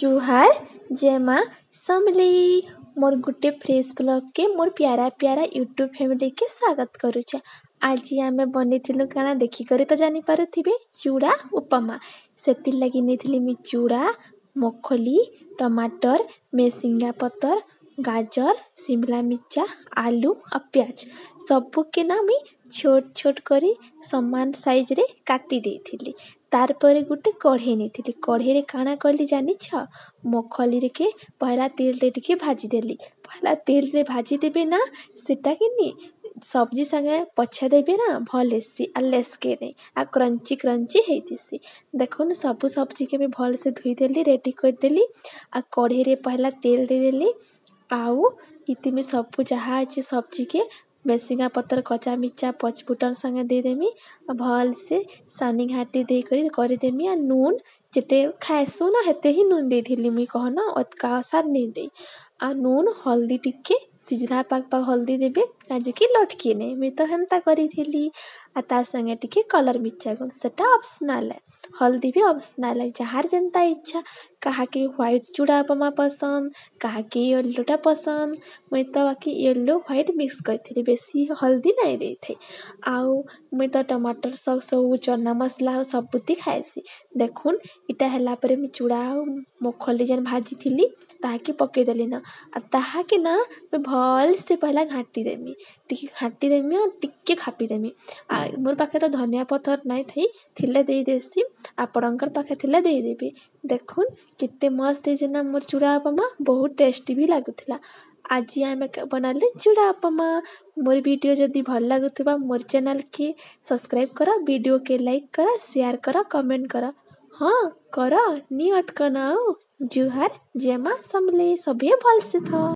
जुहार जय माँ समली मोर गुटे fresh blog के मोर प्यारा प्यारा यूट्यूब फैमिली के स्वागत करुचे। आज आमे बनीथिलु काना देखिकर तो जानी पारुथिबे चूड़ा उपमा। सेतिर लगी नेथिली मी चूड़ा मूंगफली टमाटर मेसिंगा पतर गाजर शिमला मिर्चा आलू और प्याज सबू के ना मी छोट छोट करी समान साइज रे काटी देथिली। तार पर गुटे कढ़े नेथिली कढ़े रे काना कली जानिछ मूंगफली रे के पहला तेल रे टिके भाजी देली। पहला तेल रे भाजी देबे ना सेटा किनी सब्जी संगे पछा देबे ना भल से आ लेस के नहीं आ क्रंची क्रंची हेतिसी। देखो सबू सब्जी के भल से धोई देली रेडी कर देली आ कढ़े रे पहला तेल दे देली आउ इति में सबू जहाँ अच्छे सब्जी के मेसिंगा पतर कच्चा मिर्चा पचफुटन संगे दे देमी भल से सानी घाटी दे कर देमी आ नून जेते खाएसु ना हेते ही नून दे दिली मुई कहना अतका सार नहीं दे आ नून हल्दी टिके सिझला पाक पाक हल्दी देबे आज की लटकी नहीं मुई तो हेन्ता करी थिली आ ता संगे टिके कलर मिर्चा गुण सेटा ऑप्शनल है हल्दी भी ऑप्शनल है जहार जनता इच्छा कहा कि व्हाइट चूड़ा उपमा पसंद कहा कि येलोटा पसंद मुई तो बाकी येलो व्हाइट मिक्स करथिली बेसी हल्दी नहीं दे थे आउ मुई तो टमाटर सॉस सब चना मसला सबुती खाएसी। देखुन इटा हला परे मी चूड़ा मूंगफली जन भाजी थिली ताकि पके देली ना आ ताहा के ना मैं भल से पहला घाटी देमी टिके घाटी देमी और टिके खापी देमी आ मोर पाखे तो धनिया पतर नहीं थी थिले दे देसी आपणकर पाखे थिले दे देबी। देखुन कितने मस्त है जना मोर चूड़ा उपमा बहुत टेस्टी भी लागुथिला। आज आमे बनाले चूड़ा उपमा। मोर वीडियो जदि भल लागुथिबा मोर चैनल के सब्सक्राइब करा वीडियो के लाइक करा शेयर करा कमेंट करा हाँ करा नी अटकना जुहार जय माँ समले सभी भल से था।